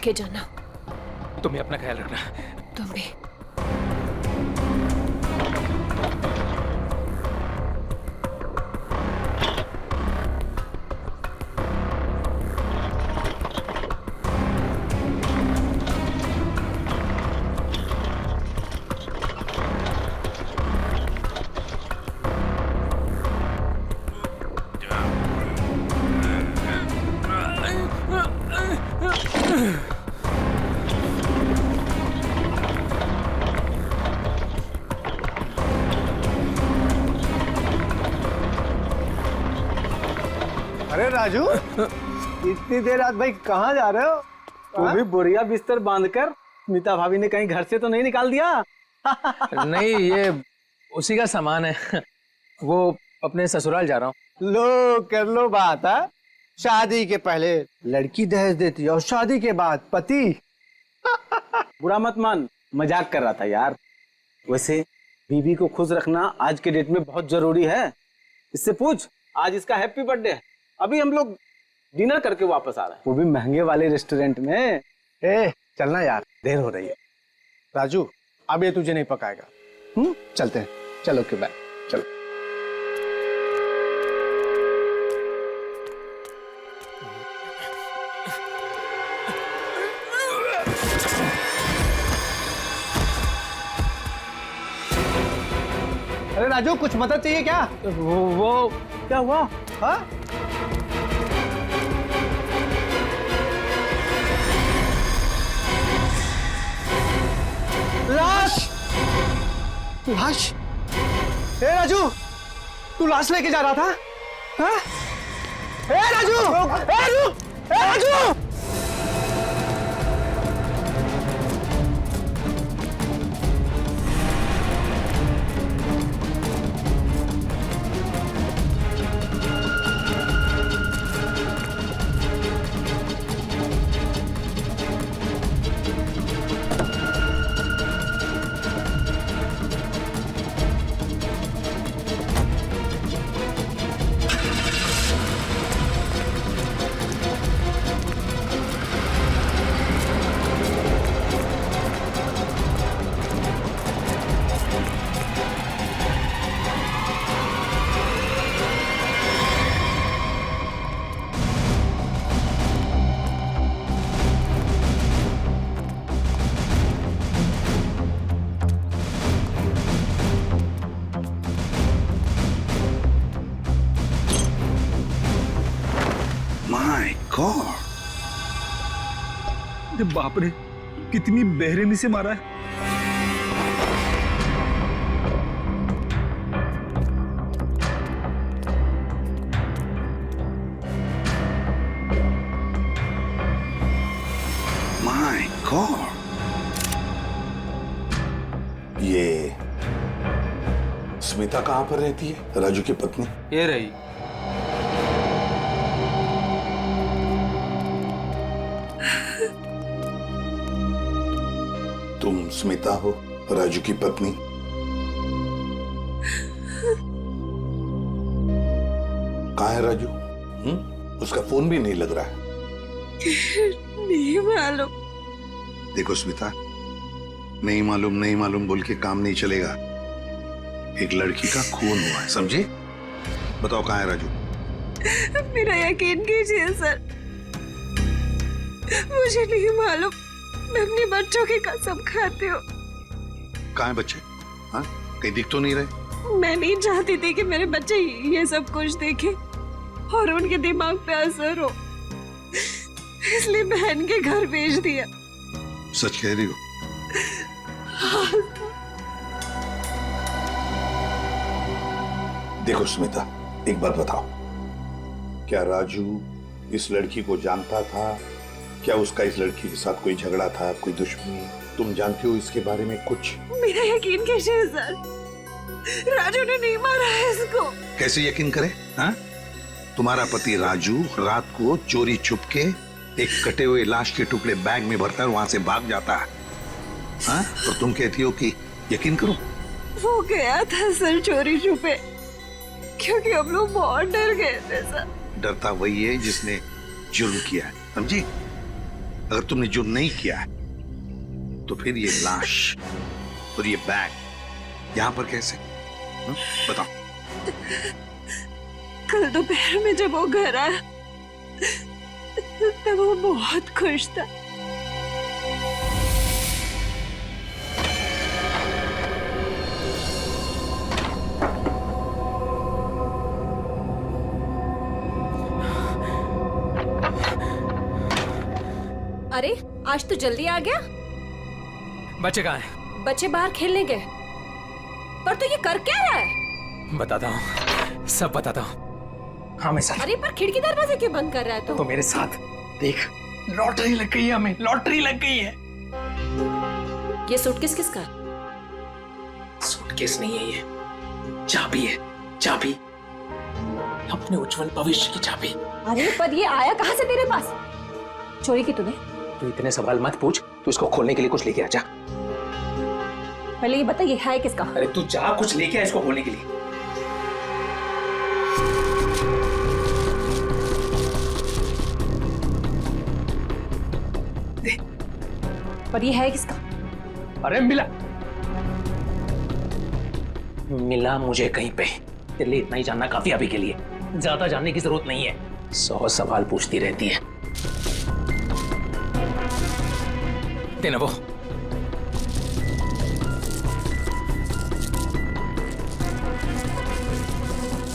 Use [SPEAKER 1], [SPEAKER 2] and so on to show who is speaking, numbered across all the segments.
[SPEAKER 1] के जाना।
[SPEAKER 2] तुम्हें अपना ख्याल रखना।
[SPEAKER 1] तुम भी।
[SPEAKER 3] अरे राजू, इतनी देर रात भाई कहाँ जा रहे हो?
[SPEAKER 4] वो भी बोरिया बिस्तर बांधकर। स्मिता भाभी ने कहीं घर से तो नहीं निकाल दिया?
[SPEAKER 2] नहीं, ये उसी का सामान है। वो अपने ससुराल जा रहा हूँ।
[SPEAKER 3] लो कर लो बात है। शादी के पहले लड़की दहेज देती है और शादी के बाद पति।
[SPEAKER 4] बुरा मत मान, मजाक कर रहा था यार। वैसे बीवी को खुश रखना आज के डेट में बहुत जरूरी है। इससे पूछ, आज इसका हैप्पी बर्थडे है। अभी हम लोग डिनर करके वापस आ रहे हैं, वो भी महंगे वाले रेस्टोरेंट में।
[SPEAKER 3] चलना यार, देर हो रही है। राजू, अब ये तुझे नहीं पकाएगा। चलते हैं। चलो के बाय। चलो। अरे राजू, कुछ मदद चाहिए क्या?
[SPEAKER 4] वो क्या हुआ?
[SPEAKER 3] हाँ? लाश! लाश? ए राजू, तू लाश लेके जा रहा था? हाँ? ए राजू! ए राजू! ए राजू!
[SPEAKER 5] अरे बाप रे, कितनी बेरहमी से मारा है।
[SPEAKER 6] माय गॉड, ये स्मिता कहाँ पर रहती है? राजू की पत्नी
[SPEAKER 4] ये रही।
[SPEAKER 6] तुम स्मिता हो, राजू की पत्नी? कहाँ है राजू? उसका फोन भी नहीं लग रहा है।
[SPEAKER 1] नहीं मालूम।
[SPEAKER 6] देखो स्मिता, नहीं मालूम बोल के काम नहीं चलेगा। एक लड़की का खून हुआ है, समझे? बताओ कहाँ है राजू?
[SPEAKER 1] मेरा यकीन कीजिए सर, मुझे नहीं मालूम। मैं अपने बच्चों की कसम खाती हूँ।
[SPEAKER 6] कहाँ है बच्चे? हाँ, कहीं दिख तो नहीं रहे?
[SPEAKER 1] मैं नहीं चाहती थी कि मेरे बच्चे ये सब कुछ देखें और उनके दिमाग पे असर हो, इसलिए बहन के घर भेज दिया।
[SPEAKER 6] सच कह रही हो? देखो स्मिता, एक बात बताओ, क्या राजू इस लड़की को जानता था? क्या उसका इस लड़की के साथ कोई झगड़ा था, कोई दुश्मनी? तुम जानती हो इसके बारे में कुछ?
[SPEAKER 1] मेरा यकीन कीजिए सर, राजू ने नहीं मारा है इसको।
[SPEAKER 6] कैसे यकीन करे? हाँ? तुम्हारा पति राजू रात को चोरी छुप के एक कटे हुए लाश के टुकड़े बैग में भरकर वहां से भाग जाता है। हाँ? और तुम कहती हो कि यकीन करो?
[SPEAKER 1] वो गया था सर चोरी छुपे, क्योंकि हम लोग बहुत डर गए थे सर।
[SPEAKER 6] डरता वही है जिसने जुर्म किया है, समझी? अगर तुमने जो नहीं किया है, तो फिर ये लाश और ये बैग यहाँ पर कैसे? बताओ।
[SPEAKER 1] कल दोपहर में जब वो घर आया तब वो बहुत खुश था।
[SPEAKER 7] अरे आज तो जल्दी आ गया।
[SPEAKER 2] बच्चे कहाँ हैं?
[SPEAKER 7] बच्चे बाहर खेलने गए। पर तू ये कर क्या रहा है?
[SPEAKER 2] बताता हूँ, सब बताता हूँ। हाँ मैं सर।
[SPEAKER 7] अरे पर खिड़की दरवाजे क्यों बंद कर रहा है तू?
[SPEAKER 2] तो मेरे साथ देख, लॉटरी लग गई है, हमें लॉटरी लग गई है।
[SPEAKER 7] ये सूटकेस किसका?
[SPEAKER 2] सूटकेस नहीं है ये, चाबी है, चाबी, अपने उज्जवल भविष्य की चाबी।
[SPEAKER 7] अरे पर ये आया कहाँ से तेरे पास? चोरी की तूने?
[SPEAKER 2] तू इतने सवाल मत पूछ, तू इसको खोलने के लिए कुछ लेके आ जा।
[SPEAKER 7] पहले ये बता ये है किसका?
[SPEAKER 2] अरे तू जा, कुछ लेके आ इसको खोलने के लिए।
[SPEAKER 7] पर ये है किसका?
[SPEAKER 2] अरे मिला मुझे कहीं पे। तेरे लिए इतना ही जानना काफी अभी के लिए, ज्यादा जानने की जरूरत नहीं है। 100 सवाल पूछती रहती है। देना वो।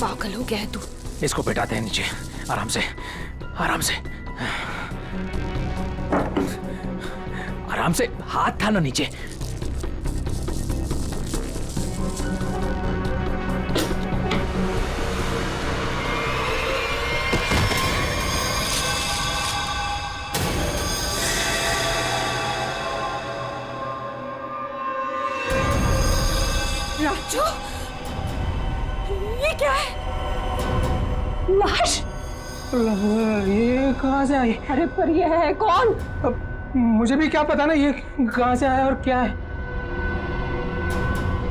[SPEAKER 7] पागल हो गया है तू।
[SPEAKER 2] इसको बैठाते हैं नीचे, आराम से, आराम से, आराम से। हाथ था ना नीचे।
[SPEAKER 7] राजू, ये क्या है? लाश?
[SPEAKER 2] ये कहाँ से आई?
[SPEAKER 7] अरे पर ये है कौन?
[SPEAKER 2] अब मुझे भी क्या पता ना ये कहाँ से आया और क्या है।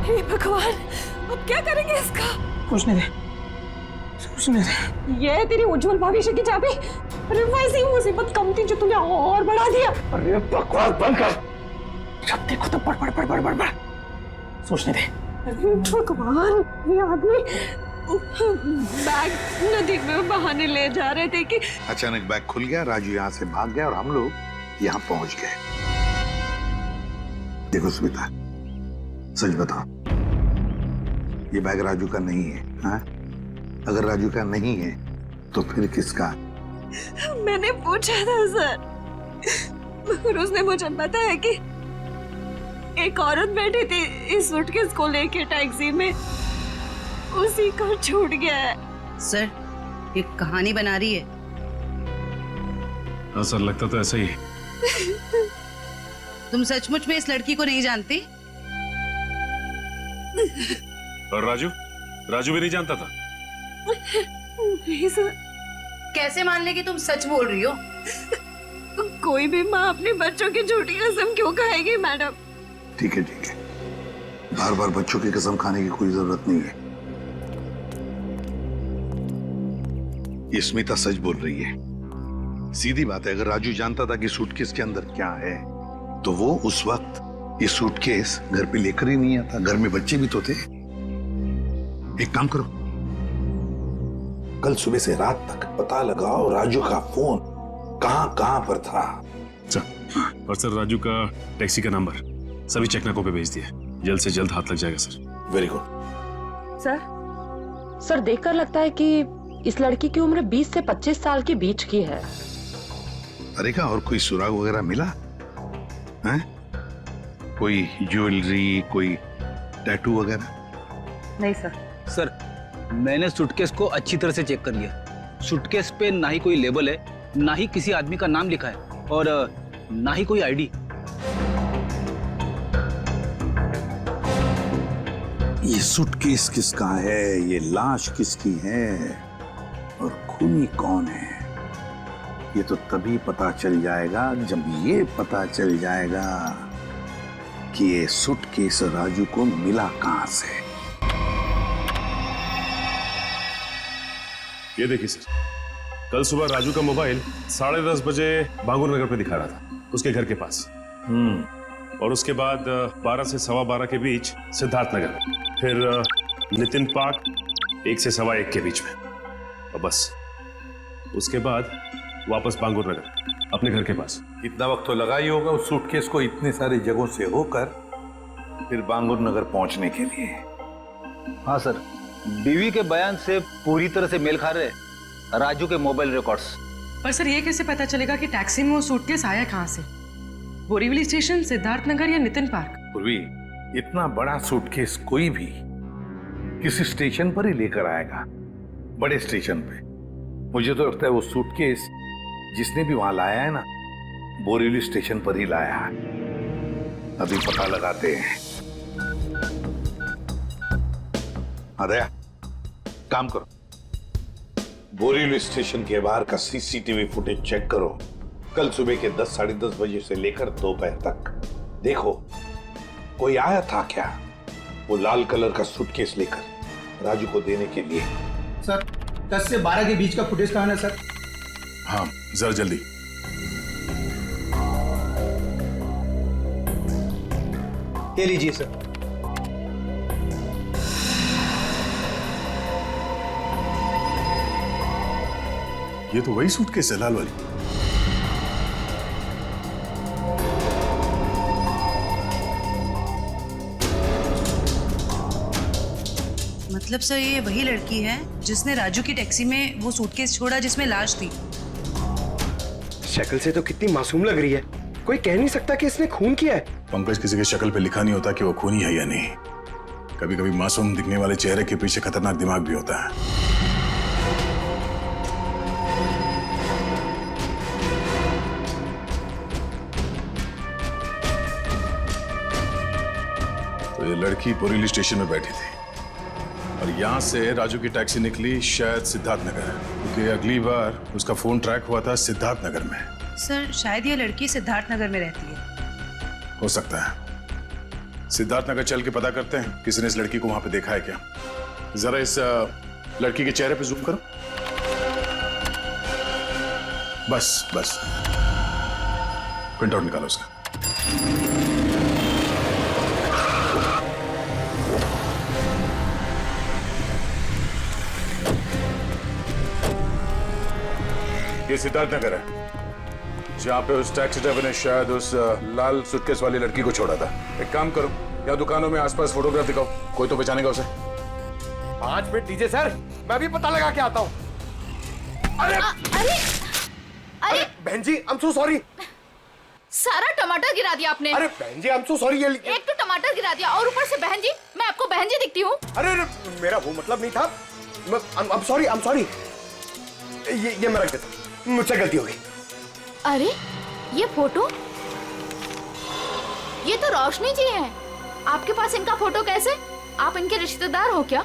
[SPEAKER 7] हे भगवान, अब क्या करेंगे इसका?
[SPEAKER 2] पूछने दे, पूछने दे।
[SPEAKER 7] ये तेरी उज्जवल भविष्य की चाबी। अरे वैसी मुसीबत कम थी जो तूने और बढ़ा दिया।
[SPEAKER 2] अरे बकवास बंद कर। जब देखो तो बड़ बड़ बड़ बड़ बड़ बड़। सोचने दे।
[SPEAKER 7] भगवान, ये आदमी
[SPEAKER 1] बैग नदी में बहाने ले जा रहे थे कि
[SPEAKER 6] अचानक बैग खुल गया, राजू यहाँ से भाग गया और हम लोग यहाँ पहुंच गए। देखो स्मिता, सच बताओ, ये बैग राजू का नहीं है? हाँ? अगर राजू का नहीं है तो फिर किसका?
[SPEAKER 1] मैंने पूछा था सर, मगर उसने मुझे बताया कि एक औरत बैठी थी इस सूटकेस को लेके टैक्सी में, उसी को छूट गया है।
[SPEAKER 8] सर, ये कहानी बना रही है।
[SPEAKER 5] हाँ सर, लगता तो ऐसा ही है।
[SPEAKER 8] तुम सचमुच में इस लड़की को नहीं जानती?
[SPEAKER 5] और राजू? राजू भी नहीं जानता था?
[SPEAKER 1] नहीं सर।
[SPEAKER 8] कैसे मान ले कि तुम सच बोल रही हो?
[SPEAKER 1] कोई भी माँ अपने बच्चों की झूठी कसम क्यों खाएगी मैडम?
[SPEAKER 6] ठीक है, बार बार बच्चों की कसम खाने की कोई जरूरत नहीं है। ये स्मिता सच बोल रही है। सीधी बात है, अगर राजू जानता था कि सूटकेस के अंदर क्या है तो वो उस वक्त ये सूटकेस घर पे लेकर ही नहीं आता। घर में बच्चे भी तो थे। एक काम करो, कल सुबह से रात तक पता लगाओ राजू का फोन कहां पर था।
[SPEAKER 5] सर, और सर राजू का टैक्सी का नंबर सभी चेकनाकों पे भेज दिया। जल्द से जल्द हाथ लग जाएगा सर।
[SPEAKER 6] Very good.
[SPEAKER 9] सर देखकर लगता है कि इस लड़की की उम्र 20 से 25 साल के बीच की है।
[SPEAKER 6] अरे क्या और कोई सुराग वगैरह मिला है? कोई ज्वेलरी, कोई टैटू वगैरह?
[SPEAKER 9] नहीं सर।
[SPEAKER 4] सर, मैंने सूटकेस को अच्छी तरह से चेक कर लिया। सूटकेस पे ना ही कोई लेबल है, ना ही किसी आदमी का नाम लिखा है और ना ही कोई आईडी।
[SPEAKER 6] ये सूटकेस किसका है, ये लाश किसकी है और खूनी कौन है, ये तो तभी पता चल जाएगा जब ये पता चल जाएगा कि ये सूटकेस राजू को मिला कहां से।
[SPEAKER 5] ये देखिए सर, कल सुबह राजू का मोबाइल 10:30 बजे बांगुर नगर पे दिखा रहा था, उसके घर के पास। और उसके बाद 12 से 12:15 के बीच सिद्धार्थ नगर, फिर नितिन पार्क 1 से 1:15 के बीच में, और बस उसके बाद वापस बांगुर नगर अपने घर के पास।
[SPEAKER 6] इतना वक्त तो लगा ही होगा उस सूटकेस को इतनी सारी जगहों से होकर फिर बांगुर नगर पहुंचने के लिए।
[SPEAKER 4] हाँ सर, बीवी के बयान से पूरी तरह से मेल खा रहे राजू के मोबाइल रिकॉर्ड्स।
[SPEAKER 10] पर सर ये कैसे पता चलेगा कि टैक्सी में वो सूटकेस आया कहाँ से? बोरीवली स्टेशन, सिद्धार्थ नगर या नितिन पार्क?
[SPEAKER 6] पूर्वी, इतना बड़ा सूटकेस कोई भी किसी स्टेशन पर ही लेकर आएगा, बड़े स्टेशन पे। मुझे तो लगता है वो सूटकेस जिसने भी वहां लाया है ना, बोरीवली स्टेशन पर ही लाया है। अभी पता लगाते हैं। अरे काम करो, बोरीवली स्टेशन के बाहर का सीसीटीवी फुटेज चेक करो। कल सुबह के 10, 10:30 बजे से लेकर दोपहर तक देखो कोई आया था क्या वो लाल कलर का सूटकेस लेकर राजू को देने के लिए।
[SPEAKER 3] सर 10 से 12 के बीच का फुटेज कहाँ है सर?
[SPEAKER 5] हाँ जरा जल्दी।
[SPEAKER 3] ये लीजिए सर।
[SPEAKER 5] ये तो वही सूटकेस है, लाल वाली।
[SPEAKER 8] मतलब सर ये वही लड़की है जिसने राजू की टैक्सी में वो सूटकेस छोड़ा जिसमें लाश थी।
[SPEAKER 3] शक्ल से तो कितनी मासूम लग रही है, कोई कह नहीं सकता कि इसने खून किया है।
[SPEAKER 5] पंकज, किसी की शक्ल पे लिखा नहीं होता कि वो खूनी है या नहीं। कभी कभी मासूम दिखने वाले चेहरे के पीछे खतरनाक दिमाग भी होता है। तो ये लड़की बोरीवली स्टेशन में बैठी थी और यहाँ से राजू की टैक्सी निकली शायद सिद्धार्थ नगर, क्योंकि अगली बार उसका फोन ट्रैक हुआ था सिद्धार्थ नगर में।
[SPEAKER 8] सर शायद ये लड़की सिद्धार्थ नगर में रहती है।
[SPEAKER 5] हो सकता है। सिद्धार्थ नगर चल के पता करते हैं किसी ने इस लड़की को वहां पे देखा है क्या। जरा इस लड़की के चेहरे पे जूम करो। बस बस, प्रिंट आउट निकालो उसका। ये सिद्धार्थ नगर है जहाँ पे उस टैक्सी ड्राइवर ने शायद उस लाल सूटकेस वाली लड़की को छोड़ा था। एक काम करो, या दुकानों में आसपास फोटोग्राफ दिखाओ, कोई तो पहचानेगा उसे।
[SPEAKER 3] 5 मिनट दीजिए सर, मैं भी पता लगा के आता हूँ। अरे बहन जी, I'm so sorry।
[SPEAKER 1] सारा टमाटर गिरा दिया आपने।
[SPEAKER 3] अरे बहन जी, I'm so sorry।
[SPEAKER 1] एक तो टमाटर गिरा दिया और ऊपर से बहन जी, मैं आपको बहन जी दिखती हूँ?
[SPEAKER 3] अरे मेरा वो मतलब नहीं था। I'm sorry। ये मैं रख देता हूँ, मुझसे गलती हो गई।
[SPEAKER 1] अरे ये फोटो, ये तो रोशनी जी हैं। आपके पास इनका फोटो कैसे? आप इनके रिश्तेदार हो क्या?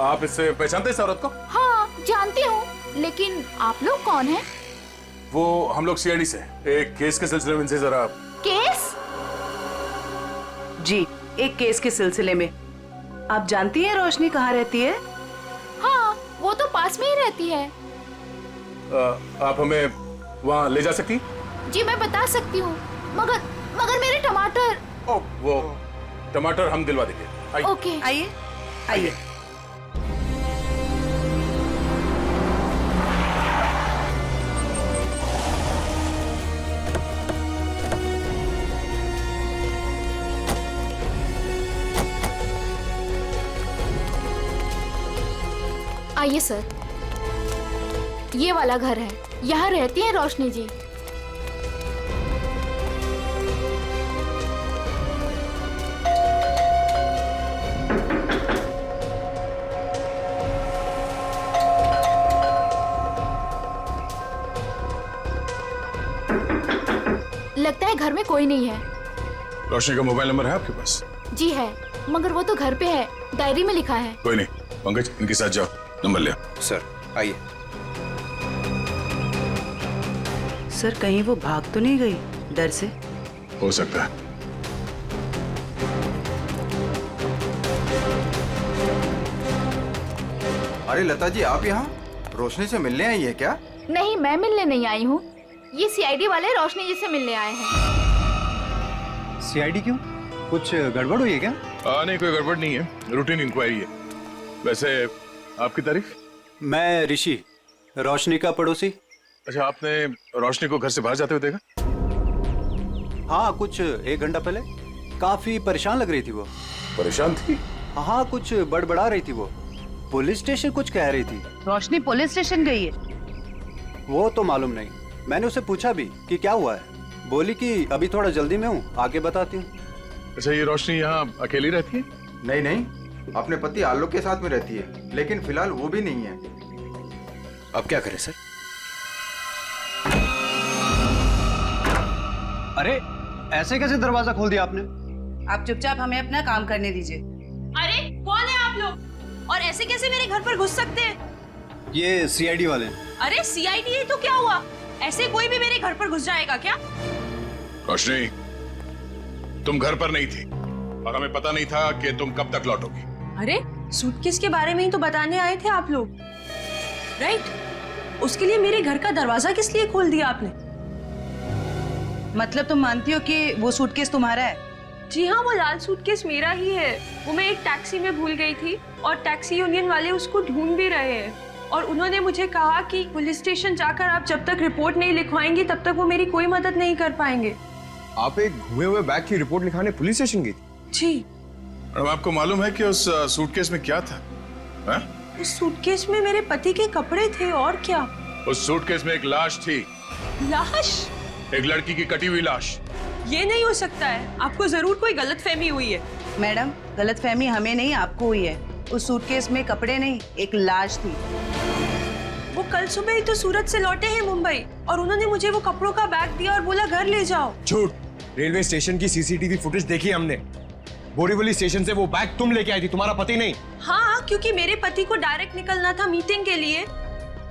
[SPEAKER 5] आप इससे पहचानते हैं इस औरत को?
[SPEAKER 1] हाँ जानती हूँ, लेकिन आप लोग कौन हैं?
[SPEAKER 5] वो हम लोग सीआईडी से एक केस के सिलसिले में इनसे जरा।
[SPEAKER 1] केस?
[SPEAKER 8] जी, एक केस के सिलसिले में। आप जानती हैं रोशनी कहाँ रहती है?
[SPEAKER 1] हाँ, वो तो पास में ही रहती है।
[SPEAKER 5] आप हमें वहाँ ले जा सकती?
[SPEAKER 1] जी मैं बता सकती हूँ, मगर मेरे टमाटर।
[SPEAKER 5] वो टमाटर हम दिलवा देंगे।
[SPEAKER 1] ओके
[SPEAKER 8] आइए आइए।
[SPEAKER 1] आइए सर, ये वाला घर है, यहाँ रहती है रोशनी जी। लगता है घर में कोई नहीं है।
[SPEAKER 5] रोशनी का मोबाइल नंबर है आपके पास?
[SPEAKER 1] जी है, मगर वो तो घर पे है, डायरी में लिखा है।
[SPEAKER 5] कोई नहीं, पंकज इनके साथ जाओ, नंबर ले।
[SPEAKER 3] सर आइए।
[SPEAKER 8] सर कहीं वो भाग तो नहीं गई डर से?
[SPEAKER 5] हो सकता है।
[SPEAKER 11] अरे लता जी, आप यहाँ?
[SPEAKER 3] रोशनी से मिलने आई है क्या?
[SPEAKER 11] नहीं, मैं मिलने नहीं आई हूँ। ये सीआईडी वाले रोशनी जी से मिलने आए हैं।
[SPEAKER 3] सीआईडी क्यों? कुछ गड़बड़ हुई है क्या?
[SPEAKER 5] नहीं, कोई गड़बड़ नहीं है, रूटीन इंक्वायरी है। वैसे आपकी तारीफ?
[SPEAKER 3] मैं ऋषि, रोशनी का पड़ोसी।
[SPEAKER 5] अच्छा, आपने रोशनी को घर से बाहर जाते हुए देखा?
[SPEAKER 3] हाँ, कुछ 1 घंटा पहले। काफी परेशान लग रही थी वो।
[SPEAKER 5] परेशान थी?
[SPEAKER 3] हाँ, कुछ बड़बड़ा रही थी वो। पुलिस स्टेशन कुछ कह रही थी।
[SPEAKER 8] रोशनी पुलिस स्टेशन गई है?
[SPEAKER 3] वो तो मालूम नहीं, मैंने उसे पूछा भी कि क्या हुआ है। बोली कि अभी थोड़ा जल्दी में हूँ, आगे बताती हूँ।
[SPEAKER 5] अच्छा, ये रोशनी यहाँ अकेली रहती है?
[SPEAKER 12] नहीं नहीं, अपने पति आलोक के साथ में रहती है, लेकिन फिलहाल वो भी नहीं है।
[SPEAKER 3] अब क्या करें सर? अरे ऐसे कैसे दरवाजा खोल दिया आपने?
[SPEAKER 8] आप चुपचाप हमें अपना काम करने दीजिए।
[SPEAKER 1] अरे कौन है आप लोग, और ऐसे कैसे मेरे घर पर घुस सकते हैं?
[SPEAKER 3] ये सीआईडी वाले हैं।
[SPEAKER 1] अरे सीआईडी है तो क्या हुआ? ऐसे कोई भी मेरे घर पर घुस जाएगा क्या?
[SPEAKER 5] रोशनी, तुम घर पर नहीं थी और हमें पता नहीं था कि तुम कब तक लौटोगी।
[SPEAKER 1] अरे सूटकेस के बारे में ही तो बताने आए थे आप लोग, राइट? उसके लिए मेरे घर का दरवाजा किस लिए खोल दिया आपने?
[SPEAKER 8] मतलब तुम मानती हो कि वो सूटकेस तुम्हारा है?
[SPEAKER 1] जी हाँ, वो लाल सूटकेस मेरा ही है। वो मैं एक टैक्सी में भूल गई थी और टैक्सी यूनियन वाले उसको ढूंढ भी रहे हैं, और उन्होंने मुझे कहा कि पुलिस स्टेशन जाकर आप जब तक रिपोर्ट नहीं लिखवाएंगी तब तक वो मेरी कोई मदद नहीं कर पाएंगे।
[SPEAKER 12] आप एक घुमे हुए बैग की रिपोर्ट लिखाने पुलिस स्टेशन गई?
[SPEAKER 1] जी।
[SPEAKER 5] और आपको मालूम है कि उस सूटकेस में क्या था? हा?
[SPEAKER 1] उस सूटकेस में मेरे पति के कपड़े थे, और क्या?
[SPEAKER 5] उस सूटकेस में एक लाश थी।
[SPEAKER 1] लाश?
[SPEAKER 5] एक लड़की की कटी हुई लाश।
[SPEAKER 1] ये नहीं हो सकता है, आपको जरूर कोई गलतफहमी हुई है।
[SPEAKER 8] मैडम, गलतफहमी हमें नहीं आपको हुई है। उस सूटकेस में कपड़े नहीं, एक लाश थी।
[SPEAKER 1] वो कल सुबह ही तो सूरत से लौटे हैं मुंबई, और उन्होंने मुझे वो कपड़ों का बैग दिया और बोला घर ले जाओ।
[SPEAKER 12] झूठ। रेलवे स्टेशन की सीसीटीवी फुटेज देखी हमने। बोरीवली स्टेशन से वो बैग तुम लेके आई थी, तुम्हारा पति नहीं।
[SPEAKER 1] हाँ, क्योंकि मेरे पति को डायरेक्ट निकलना था मीटिंग के लिए,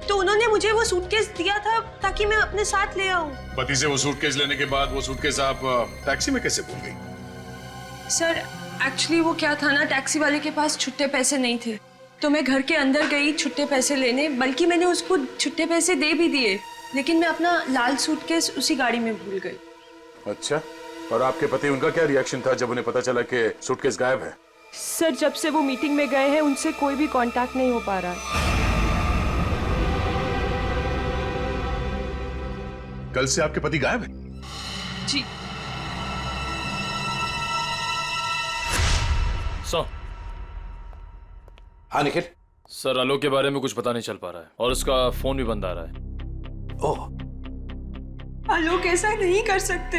[SPEAKER 1] तो उन्होंने मुझे वो सूटकेस दिया था ताकि मैं अपने साथ ले आऊं।
[SPEAKER 5] पति से वो सूटकेस लेने के बाद वो सूटकेस आप टैक्सी में कैसे भूल गई?
[SPEAKER 1] सर, एक्चुअली वो क्या था ना, टैक्सी वाले के पास छुट्टे पैसे नहीं थे, तो मैं घर के अंदर गई छुट्टे पैसे लेने, बल्कि मैंने उसको छुट्टे पैसे दे भी दिए, लेकिन मैं अपना लाल सूटकेस उसी गाड़ी में भूल गई।
[SPEAKER 5] अच्छा, और आपके पति, उनका क्या रिएक्शन था जब उन्हें पता चला कि सूटकेस गायब है?
[SPEAKER 1] सर, जब से वो मीटिंग में गए हैं उनसे कोई भी कांटेक्ट नहीं हो पा रहा है।
[SPEAKER 5] कल से आपके पति गायब है?
[SPEAKER 1] जी।
[SPEAKER 13] सर।
[SPEAKER 6] हाँ निखिल।
[SPEAKER 13] सर, आलोक के बारे में कुछ पता नहीं चल पा रहा है और उसका फोन भी बंद आ रहा है।
[SPEAKER 6] ओह,
[SPEAKER 1] आलोक ऐसा नहीं कर सकते।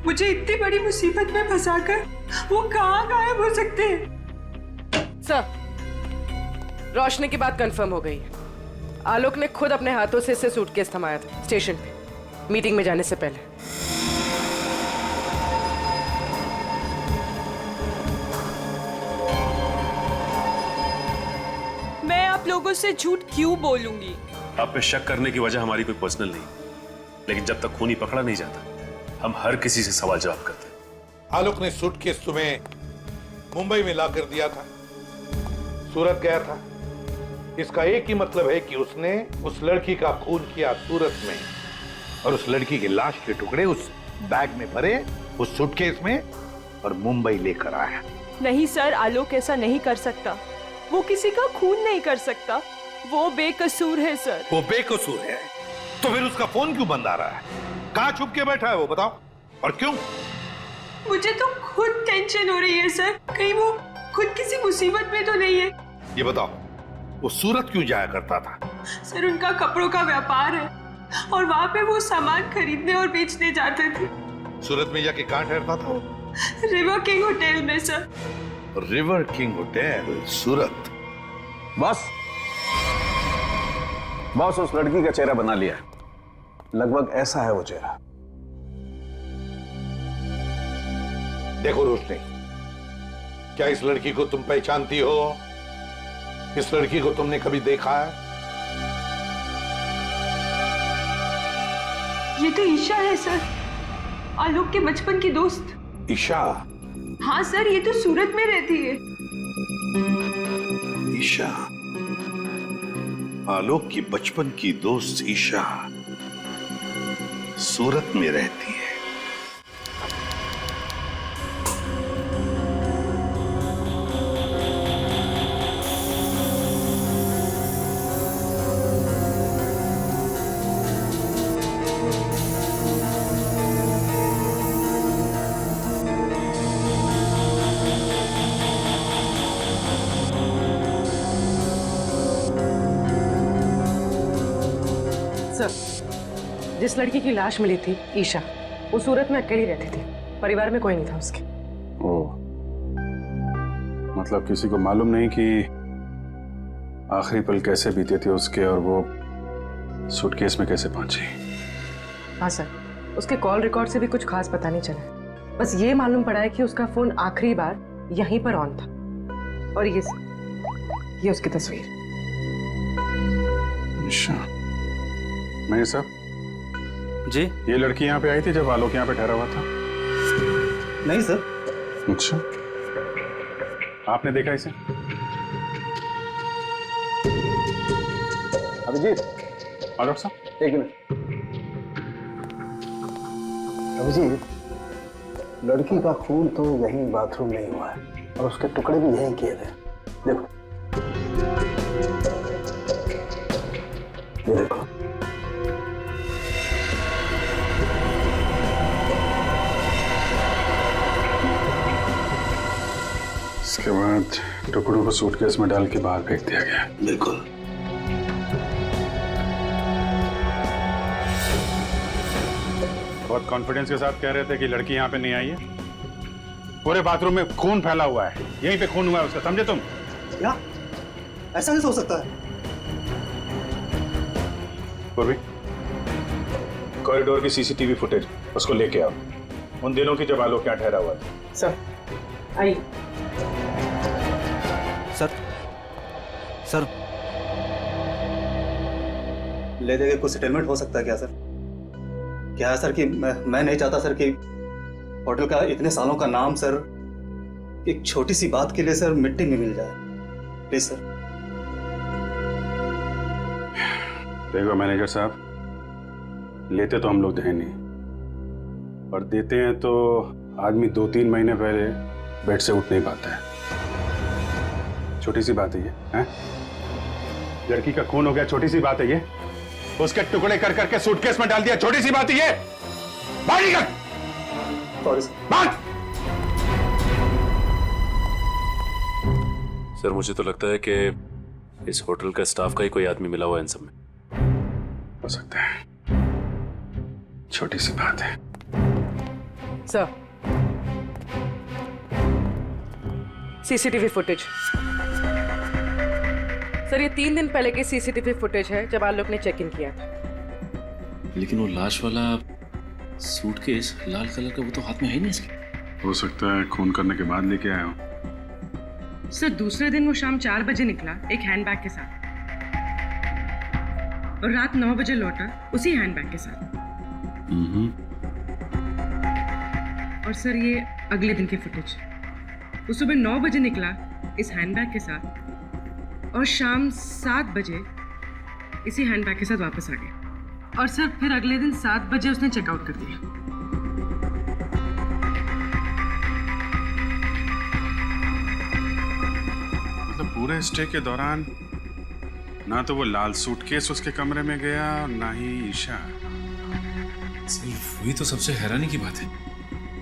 [SPEAKER 1] मुझे इतनी बड़ी मुसीबत में फंसाकर वो कहाँ गायब हो सकते हैं?
[SPEAKER 10] सर, रोशनी की बात कंफर्म हो गई है। आलोक ने खुद अपने हाथों से इसे सूटकेस थमाया था स्टेशन पे, मीटिंग में जाने से पहले।
[SPEAKER 1] मैं आप लोगों से झूठ क्यों बोलूंगी?
[SPEAKER 5] आप पे शक करने की वजह हमारी कोई पर्सनल नहीं, लेकिन जब तक खूनी पकड़ा नहीं जाता हम हर किसी से सवाल जवाब करते हैं।
[SPEAKER 6] आलोक ने सूटकेस तुम्हें मुंबई में ला कर दिया था, सूरत गया था। इसका एक ही मतलब है कि उसने उस लड़की का खून किया सूरत में, और उस लड़की की लाश के टुकड़े उस बैग में भरे, उस सूटकेस में, और मुंबई लेकर आया।
[SPEAKER 1] नहीं सर, आलोक ऐसा नहीं कर सकता। वो किसी का खून नहीं कर सकता, वो बेकसूर है सर।
[SPEAKER 6] वो बेकसूर है तो फिर उसका फोन क्यों बंद आ रहा है? कहाँ छुप के बैठा है वो, बताओ, और क्यों?
[SPEAKER 1] मुझे तो खुद टेंशन हो रही है सर, कहीं वो खुद किसी मुसीबत में तो नहीं है।
[SPEAKER 6] ये बताओ, वो सूरत क्यों जाया करता था?
[SPEAKER 1] सर, उनका कपड़ों का व्यापार है और वहाँ पे वो सामान खरीदने और बेचने जाते थे।
[SPEAKER 6] सूरत में जाके कहाँ ठहरता था वो?
[SPEAKER 1] रिवर किंग होटल में सर।
[SPEAKER 6] रिवर किंग होटल, सूरत।
[SPEAKER 4] बॉस उस लड़की का चेहरा बना लिया, लगभग ऐसा है वो चेहरा।
[SPEAKER 6] देखो रोशनी, क्या इस लड़की को तुम पहचानती हो? इस लड़की को तुमने कभी देखा है?
[SPEAKER 1] ये तो ईशा है सर, आलोक के बचपन की दोस्त।
[SPEAKER 6] ईशा?
[SPEAKER 1] हाँ सर, ये तो सूरत में रहती है।
[SPEAKER 6] ईशा? आलोक की बचपन की दोस्त ईशा सूरत में रहती है।
[SPEAKER 10] सर, जिस लड़की की लाश मिली थी ईशा, वो सूरत में अकेली रहती थी, परिवार में कोई नहीं था उसके।
[SPEAKER 14] ओह, मतलब किसी को मालूम नहीं कि आखिरी पल कैसे बीते थे उसके और वो सूटकेस में कैसे पहुंची।
[SPEAKER 10] हाँ सर, उसके कॉल रिकॉर्ड से भी कुछ खास पता नहीं चला। बस ये मालूम पड़ा है कि उसका फोन आखिरी बार यहीं पर ऑन था। और ये उसकी तस्वीर।
[SPEAKER 14] अच्छा, मैं सब
[SPEAKER 4] जी,
[SPEAKER 14] ये लड़की यहाँ पे आई थी जब आलोक यहाँ पे ठहरा हुआ था?
[SPEAKER 4] नहीं सर।
[SPEAKER 14] अच्छा, आपने देखा इसे?
[SPEAKER 4] अभिजीत,
[SPEAKER 14] डॉक्टर साहब
[SPEAKER 4] एक मिनट। अभिजीत, लड़की का खून तो यहीं बाथरूम में ही हुआ है और उसके टुकड़े भी यहीं किए थे। देखो, ये देखो।
[SPEAKER 14] इसके बाद टुकड़ों को सूटकेस में डाल के बाहर फेंक दिया गया।
[SPEAKER 6] बिल्कुल।
[SPEAKER 14] बहुत कॉन्फिडेंस के साथ कह रहे थे कि लड़की यहाँ पे नहीं आई है। पूरे बाथरूम में खून फैला हुआ है, यहीं पे खून हुआ है उसका, समझे तुम?
[SPEAKER 3] क्या? ऐसा नहीं हो सकता है।
[SPEAKER 14] पूर्वी, कॉरिडोर की सीसीटीवी फुटेज उसको लेके आओ, उन दिनों की जब आलोक यहाँ ठहरा हुआ था।
[SPEAKER 10] सर, आई।
[SPEAKER 3] सर, ले देके कुछ सेटलमेंट हो सकता है क्या सर? क्या है सर कि मैं नहीं चाहता सर कि होटल का इतने सालों का नाम सर एक छोटी सी बात के लिए सर मिट्टी में मिल जाए। Please sir.
[SPEAKER 14] देखो मैनेजर साहब, लेते तो हम लोग हैं नहीं, और देते हैं तो आदमी 2-3 महीने पहले बेड से उठ नहीं पाता है। छोटी सी बात है ये, हैं? लड़की का खून हो गया, छोटी सी बात है ये। उसके टुकड़े कर करके सूटकेस में डाल दिया, छोटी सी बात है ये। बाहर निकल।
[SPEAKER 3] Sorry sir.
[SPEAKER 14] बात।
[SPEAKER 5] सर, मुझे तो लगता है कि इस होटल का स्टाफ का ही कोई आदमी मिला हुआ है इन सब में।
[SPEAKER 14] हो सकता है, छोटी सी बात है।
[SPEAKER 10] Sir, CCTV footage. सर, ये 3 दिन पहले की सीसीटीवी फुटेज है जब आलोक ने चेक इन किया था।
[SPEAKER 13] लेकिन वो लाश वाला सूटकेस लाल कलर का, वो तो हाथ में है ही नहीं इसके।
[SPEAKER 14] हो सकता है खून करने के बाद लेके आया हो।
[SPEAKER 10] सर, दूसरे दिन वो शाम 4 बजे निकला एक हैंडबैग के साथ, और रात 9 बजे लौटा उसी हैंडबैग के साथ। और सर, ये अगले दिन की फुटेज। वो सुबह 9 बजे निकला इस हैंडबैग के साथ, और शाम 7 बजे इसी हैंडबैग के साथ वापस आ गया। और सर, फिर अगले दिन 7 बजे उसने चेकआउट कर दिया।
[SPEAKER 14] मतलब पूरे स्टे के दौरान ना तो वो लाल सूटकेस उसके कमरे में गया और ना ही ईशा।
[SPEAKER 13] सिर्फ वही तो सबसे हैरानी की बात है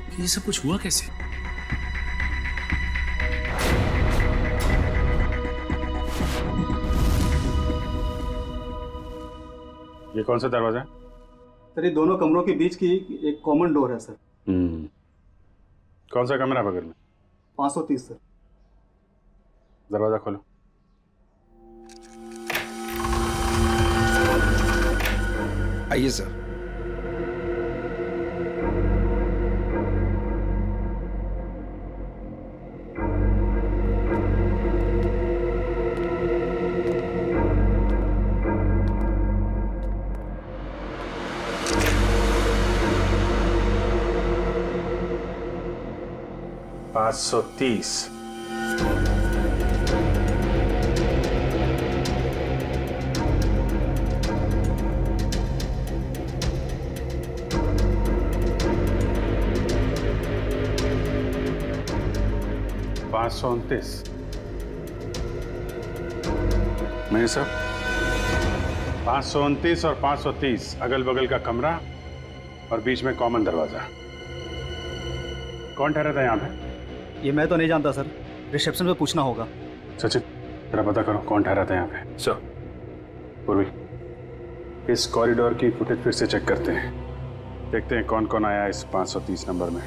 [SPEAKER 13] कि ये सब कुछ हुआ कैसे।
[SPEAKER 14] ये कौन सा दरवाजा है?
[SPEAKER 3] सर, ये दोनों कमरों के बीच की एक कॉमन डोर है सर।
[SPEAKER 14] कौन सा कमरा बगल में?
[SPEAKER 3] 530 सर।
[SPEAKER 14] दरवाजा खोलो।
[SPEAKER 12] आइए सर।
[SPEAKER 14] 529। नहीं सर, 529 और 530 अगल बगल का कमरा और बीच में कॉमन दरवाजा। कौन ठहरा था यहाँ पे?
[SPEAKER 3] ये मैं तो नहीं जानता सर, रिसेप्शन पे पूछना होगा।
[SPEAKER 14] सचिन जरा पता करो कौन ठहरा था यहाँ पे। सर। पूर्वी, इस कॉरिडोर की फुटेज फिर से चेक करते हैं, देखते हैं कौन कौन आया इस 530 नंबर में।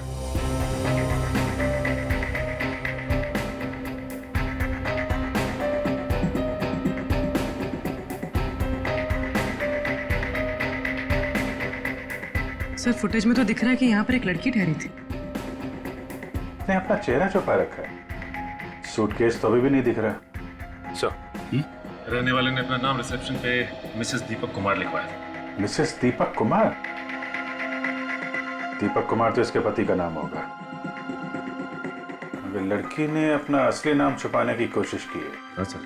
[SPEAKER 10] सर फुटेज में तो दिख रहा है कि यहाँ पर एक लड़की ठहरी थी।
[SPEAKER 14] ने अपना चेहरा छुपा रखा है, सूटकेस तो अभी भी नहीं दिख रहा। सर,
[SPEAKER 5] रहने वाले ने अपना नाम रिसेप्शन पे मिसेस दीपक कुमार लिखवाया था।
[SPEAKER 14] मिसेस दीपक कुमार? दीपक कुमार तो इसके पति का नाम होगा, मगर लड़की ने अपना असली नाम छुपाने की कोशिश की है।
[SPEAKER 5] हाँ सर,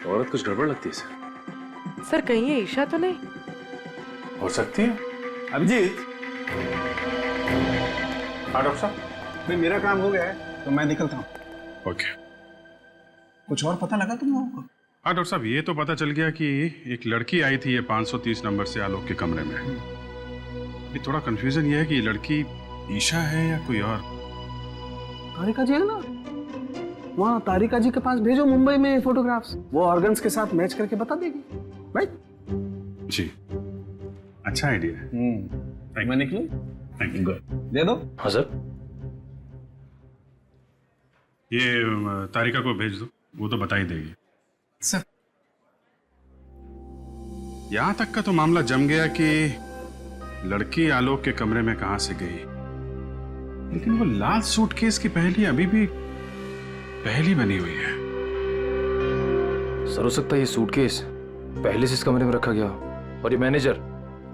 [SPEAKER 5] औरत कुछ गड़बड़ लगती है सर।
[SPEAKER 9] सर कहीं ये ईशा तो नहीं?
[SPEAKER 14] हो सकती है।
[SPEAKER 4] अभिजीत,
[SPEAKER 14] हाँ डॉक्टर साहब।
[SPEAKER 4] भाई मेरा काम हो गया है तो मैं निकलता हूँ।
[SPEAKER 14] ओके।
[SPEAKER 4] कुछ और पता लगा तुम लोगों को?
[SPEAKER 14] हाँ डॉक्टर साहब, ये तो पता चल गया कि एक लड़की आई थी ये 530 नंबर से आलोक के कमरे में। ये थोड़ा कंफ्यूजन ये है कि ये लड़की ईशा है या कोई और।
[SPEAKER 4] तारिका जी है ना, वहाँ तारिका जी के पास भेजो मुंबई में फोटोग्राफ्स, वो ऑर्गन्स के साथ मैच करके बता देगी। राइट?
[SPEAKER 14] जी, अच्छा आइडिया है।
[SPEAKER 4] मैं निकलूं?
[SPEAKER 14] Thank you.
[SPEAKER 4] दे दो।
[SPEAKER 2] हाँ सर।
[SPEAKER 14] ये तारिका को भेज दो, वो तो बता ही देगी।
[SPEAKER 4] सर,
[SPEAKER 14] यहां तक का तो मामला जम गया कि लड़की आलोक के कमरे में कहां से गई, लेकिन वो लाल सूटकेस की पहेली अभी भी पहेली बनी हुई है।
[SPEAKER 13] सर हो सकता है ये सूटकेस पहले से इस कमरे में रखा गया और ये मैनेजर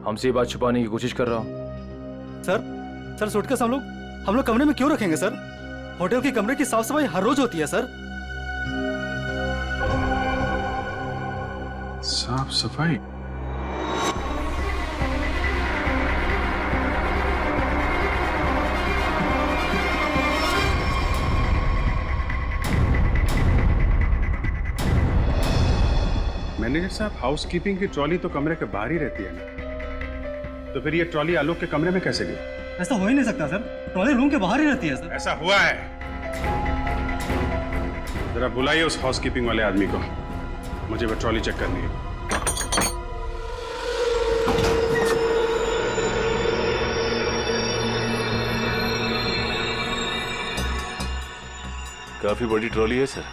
[SPEAKER 13] हमसे ये बात छुपाने की कोशिश कर रहा हो।
[SPEAKER 3] सर सूटकेस हम लोग कमरे में क्यों रखेंगे सर? होटल के कमरे की साफ सफाई हर रोज होती है सर।
[SPEAKER 14] साफ सफाई? मैनेजर साहब, हाउसकीपिंग की ट्रॉली तो कमरे के बाहर ही रहती है ना, तो फिर ये ट्रॉली आलोक के कमरे में कैसे गई?
[SPEAKER 3] ऐसा हो ही नहीं सकता सर, ट्रॉली रूम के बाहर ही रहती है सर।
[SPEAKER 14] ऐसा हुआ है। जरा बुलाइए उस हाउसकीपिंग वाले आदमी को, मुझे वो ट्रॉली चेक करनी है।
[SPEAKER 13] काफी बड़ी ट्रॉली है सर,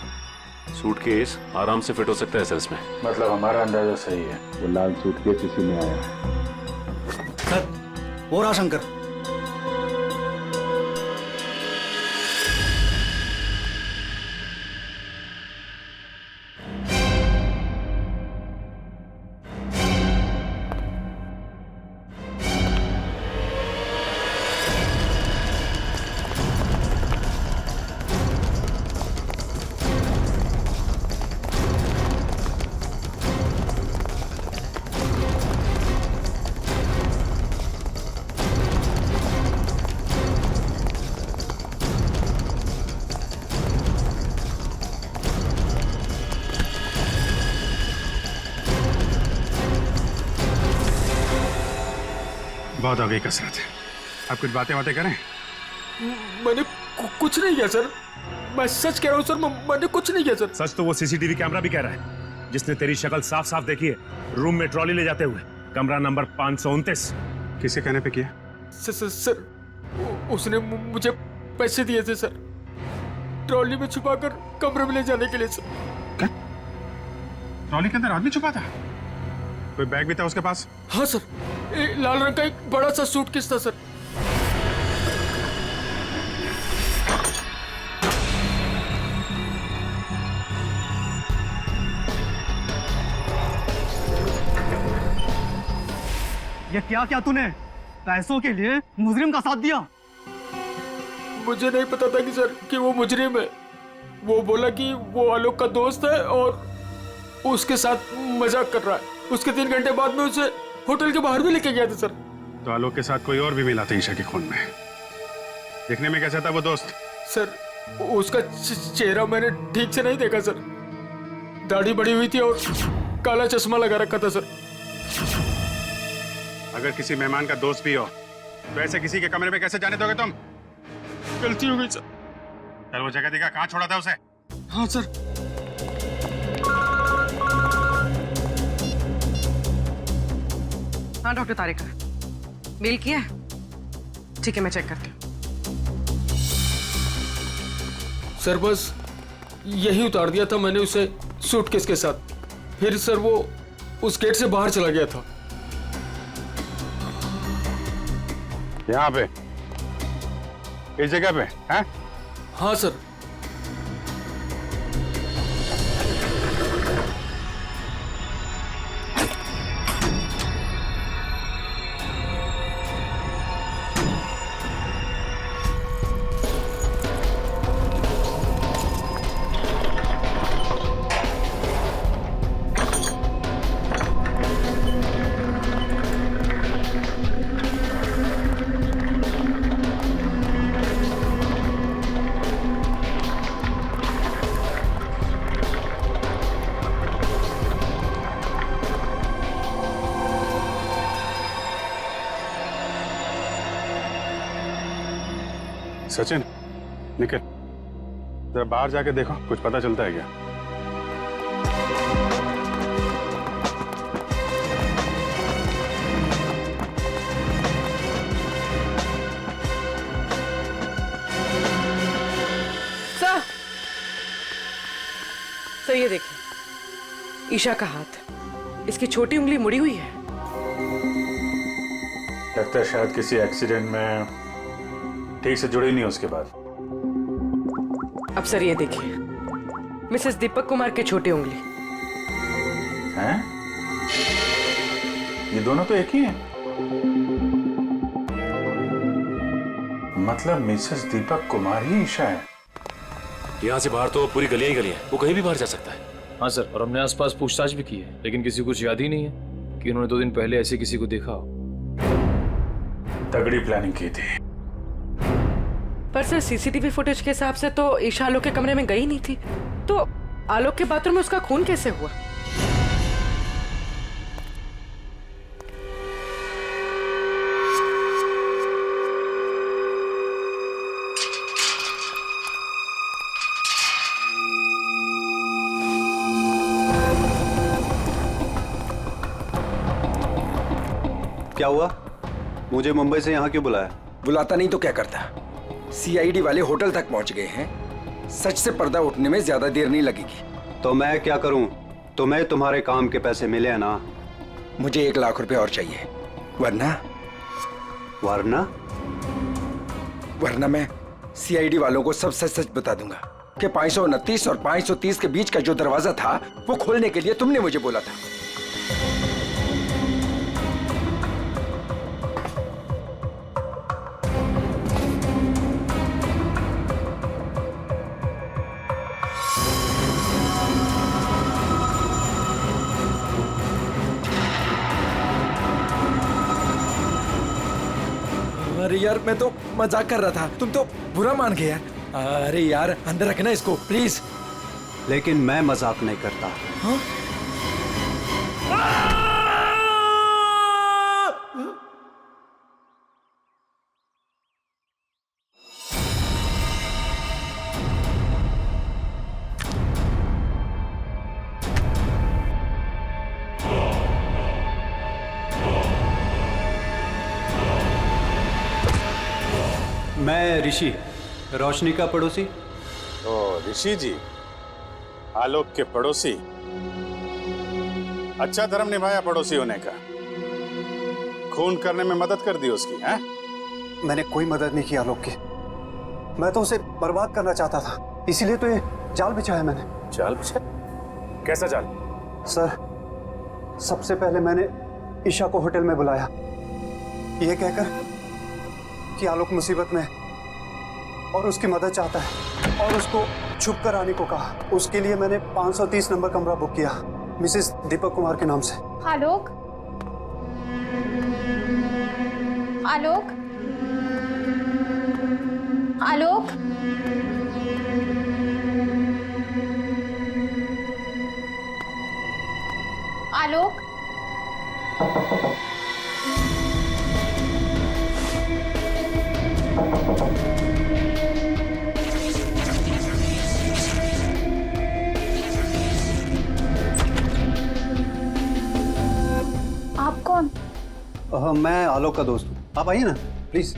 [SPEAKER 13] सूटकेस आराम से फिट हो सकता है सर इसमें।
[SPEAKER 14] मतलब हमारा अंदाजा सही है, वो लाल सूटकेस इसी में आया।
[SPEAKER 3] सर, वो रहा शंकर।
[SPEAKER 14] बहुत हो गई कसरत, आप कुछ बातें करें।
[SPEAKER 12] मैंने कुछ नहीं किया सर, मैं सच कह रहा हूँ सर, मैंने कुछ नहीं किया सर।
[SPEAKER 5] सच तो वो सीसीटीवी कैमरा भी कह रहा है, जिसने तेरी शक्ल साफ साफ देखी है रूम में ट्रॉली ले जाते हुए, कमरा नंबर 529।
[SPEAKER 14] किसके कहने पे किया?
[SPEAKER 12] सर उसने मुझे पैसे दिए थे सर, ट्रॉली में छुपाकर कमरे में ले जाने के लिए सर।
[SPEAKER 14] क्या? ट्रॉली के अंदर आदमी छुपा था? कोई बैग भी था उसके पास?
[SPEAKER 12] हाँ सर, लाल रंग का एक बड़ा सा सूटकेस था सर।
[SPEAKER 3] ये क्या क्या तूने पैसों के लिए मुजरिम का साथ दिया?
[SPEAKER 12] मुझे नहीं पता था कि सर कि वो मुजरिम है। वो बोला कि वो आलोक का दोस्त है और उसके साथ मजाक कर रहा है। उसके 3 घंटे बाद में उसे होटल के बाहर भी लेके गया था सर।
[SPEAKER 14] तो आलोक के साथ कोई और भी मिला था ईशा के खून में? देखने में कैसा था वो दोस्त?
[SPEAKER 12] सर उसका चेहरा मैंने ठीक से नहीं देखा सर। दाढ़ी बड़ी हुई थी और काला चश्मा लगा रखा था सर।
[SPEAKER 14] अगर किसी मेहमान का दोस्त भी हो तो ऐसे किसी के कमरे में कैसे जाने दोगे तुम?
[SPEAKER 12] गलती हो गई सर।
[SPEAKER 14] चल वो जगह दिखा, कहाँ छोड़ा था उसे?
[SPEAKER 12] हाँ सर।
[SPEAKER 10] हाँ डॉक्टर तारिका, मेल किया है? ठीक है, मैं चेक करती हूँ।
[SPEAKER 12] सर बस यही उतार दिया था मैंने उसे सूटकेस के साथ। फिर सर वो उस गेट से बाहर चला गया था।
[SPEAKER 14] यहाँ पे, इस जगह पे? हैं?
[SPEAKER 12] हाँ सर।
[SPEAKER 14] सचिन, निकल, जरा बाहर जाके देखो, कुछ पता चलता है क्या?
[SPEAKER 10] सर ये देखिए, ईशा का हाथ, इसकी छोटी उंगली मुड़ी हुई है।
[SPEAKER 14] लगता है शायद किसी एक्सीडेंट में ठीक से जुड़ी नहीं उसके बाद।
[SPEAKER 10] अब सर ये देखिए, मिसेस दीपक कुमार की छोटी उंगली।
[SPEAKER 14] हैं? ये दोनों तो एक ही हैं। मतलब मिसेस दीपक कुमार ही ईशा है।
[SPEAKER 13] यहाँ से बाहर तो पूरी गलियां ही गलियां हैं, वो कहीं भी बाहर जा सकता है। हाँ सर, और हमने आसपास पूछताछ भी की है, लेकिन किसी को कुछ याद ही नहीं है कि उन्होंने 2 दिन पहले ऐसे किसी को देखा हो।
[SPEAKER 14] तगड़ी प्लानिंग की थी।
[SPEAKER 10] पर सर सीसीटीवी फुटेज के हिसाब से तो ईशा आलोक के कमरे में गई नहीं थी, तो आलोक के बाथरूम में उसका खून कैसे हुआ?
[SPEAKER 3] क्या हुआ? मुझे मुंबई से यहाँ क्यों बुलाया?
[SPEAKER 15] बुलाता नहीं तो क्या करता? सीआईडी वाले होटल तक पहुंच गए हैं। सच से पर्दा उठने में ज्यादा देर नहीं लगेगी।
[SPEAKER 3] तो मैं क्या करूं? तुम्हें तुम्हारे काम के पैसे मिले हैं ना?
[SPEAKER 15] मुझे 1 लाख रुपए और चाहिए, वरना वरना मैं सीआईडी वालों को सब सच सच बता दूंगा कि 529 और 530 के बीच का जो दरवाजा था वो खोलने के लिए तुमने मुझे बोला था। अरे यार, मैं तो मजाक कर रहा था, तुम तो बुरा मान गए यार। अरे यार, अंदर रखना इसको प्लीज।
[SPEAKER 3] लेकिन मैं मजाक नहीं करता।
[SPEAKER 15] हाँ?
[SPEAKER 3] मैं ऋषि, रोशनी का पड़ोसी।
[SPEAKER 14] ओ ऋषि जी, आलोक के पड़ोसी। अच्छा धर्म निभाया पड़ोसी होने का। खून करने में मदद कर दी उसकी, हैं?
[SPEAKER 3] मैंने कोई मदद नहीं की आलोक की। मैं तो उसे बर्बाद करना चाहता था, इसीलिए तो ये जाल बिछाया मैंने।
[SPEAKER 14] जाल बिछाया? कैसा जाल?
[SPEAKER 3] सर, सबसे पहले मैंने ईशा को होटल में बुलाया, ये कहकर कि आलोक मुसीबत में और उसकी मदद चाहता है, और उसको छुप कर आने को कहा। उसके लिए मैंने 530 नंबर कमरा बुक किया मिसेस दीपक कुमार के नाम से।
[SPEAKER 11] आलोक, आलोक, आलोक, आलोक। आप कौन?
[SPEAKER 3] मैं आलोक का दोस्त हूँ, आप आइए ना प्लीज।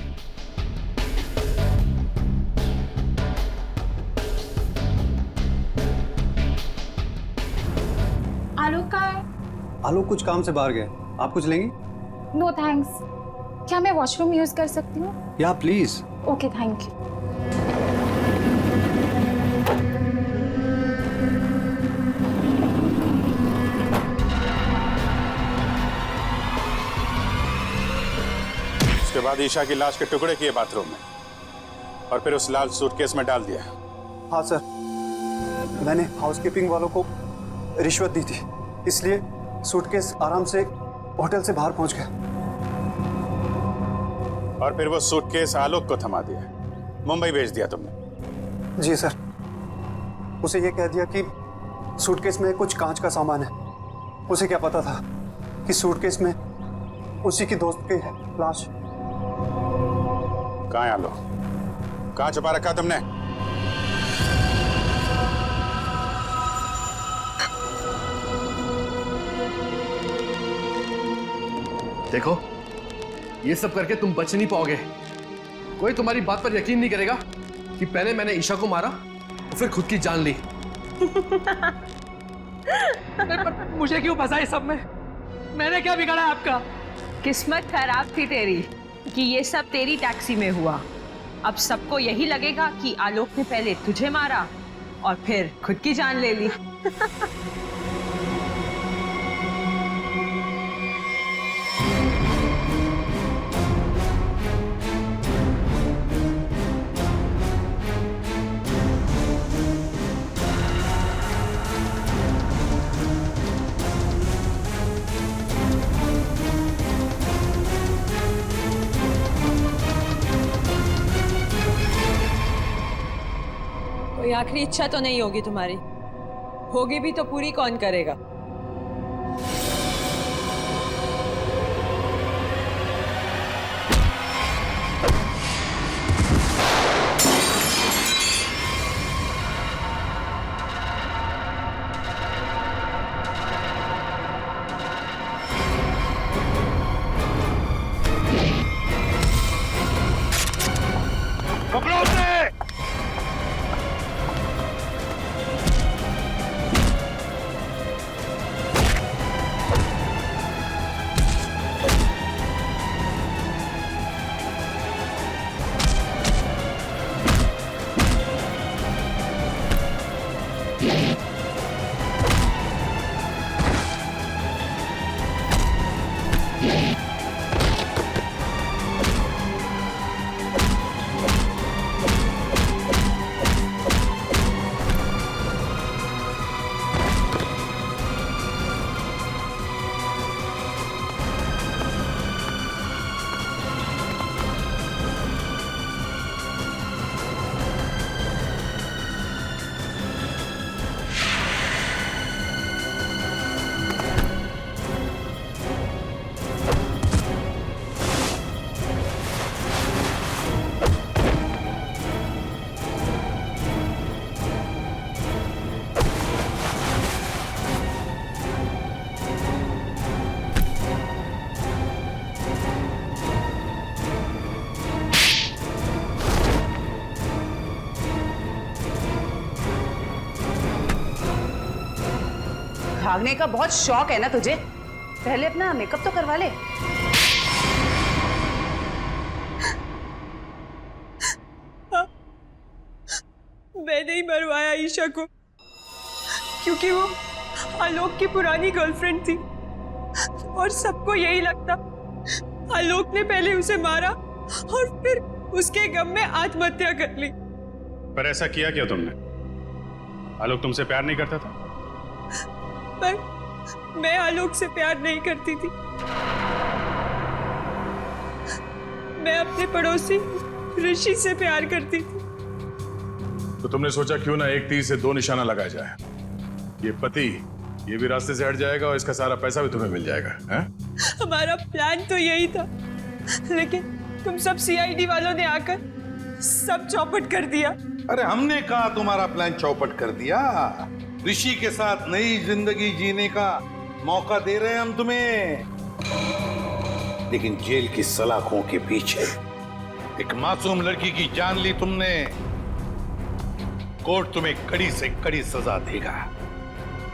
[SPEAKER 11] आलोक कहाँ है?
[SPEAKER 3] आलोक कुछ काम से बाहर गए, आप कुछ लेंगी?
[SPEAKER 11] No thanks. क्या मैं वॉशरूम यूज कर सकती हूँ?
[SPEAKER 3] या प्लीज।
[SPEAKER 11] Okay thank you.
[SPEAKER 14] उसके बाद ईशा की लाश के टुकड़े किए बाथरूम में और फिर उस लाल सूटकेस में डाल दिया।
[SPEAKER 3] हाँ सर, मैंने हाउसकीपिंग वालों को रिश्वत दी थी, इसलिए सूटकेस आराम से होटल से बाहर पहुंच गया।
[SPEAKER 14] और फिर वो सूटकेस आलोक को थमा दिया, मुंबई भेज दिया तुमने।
[SPEAKER 3] जी सर, उसे ये कह दिया कि सूटकेस में कुछ कांच का सामान है। उसे क्या पता था कि सूटकेस में उसी की दोस्त की लाश।
[SPEAKER 14] कहाँ है आलोक? कहाँ छुपा रखा तुमने?
[SPEAKER 16] देखो, ये सब करके तुम बच नहीं पाओगे। कोई तुम्हारी बात पर यकीन नहीं करेगा कि पहले मैंने ईशा को मारा और फिर खुद की जान ली।
[SPEAKER 12] मुझे क्यों फंसा इस सब में? मैंने क्या बिगाड़ा आपका?
[SPEAKER 17] किस्मत खराब थी तेरी कि ये सब तेरी टैक्सी में हुआ। अब सबको यही लगेगा कि आलोक ने पहले तुझे मारा और फिर खुद की जान ले ली। कोई आखिरी इच्छा तो नहीं होगी तुम्हारी? होगी भी तो पूरी कौन करेगा?
[SPEAKER 14] पकड़ो उसे!
[SPEAKER 17] भागने का बहुत शौक है ना तुझे? पहले अपना मेकअप तो करवा ले।
[SPEAKER 18] मैंने ही मरवाया ईशा को, क्योंकि वो आलोक की पुरानी गर्लफ्रेंड थी और सबको यही लगता आलोक ने पहले उसे मारा और फिर उसके गम में आत्महत्या कर ली।
[SPEAKER 14] पर ऐसा किया क्यों तुमने? आलोक तुमसे प्यार नहीं करता था?
[SPEAKER 18] पर मैं आलोक से प्यार नहीं करती थी। मैं अपने पड़ोसी ऋषि से प्यार करती थी।
[SPEAKER 5] तो तुमने सोचा क्यों ना एक तीर से दो निशाना लगाया जाए। ये पति ये भी रास्ते से हट जाएगा और इसका सारा पैसा भी तुम्हें मिल जाएगा। हैं?
[SPEAKER 18] हमारा प्लान तो यही था, लेकिन तुम सब सीआईडी वालों ने आकर सब चौपट कर दिया।
[SPEAKER 6] अरे हमने कहा तुम्हारा प्लान चौपट कर दिया। ऋषि के साथ नई जिंदगी जीने का मौका दे रहे हैं हम तुम्हें, लेकिन जेल की सलाखों के पीछे एक मासूम लड़की की जान ली तुमने। कोर्ट तुम्हें कड़ी से कड़ी सजा देगा,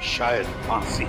[SPEAKER 6] शायद फांसी।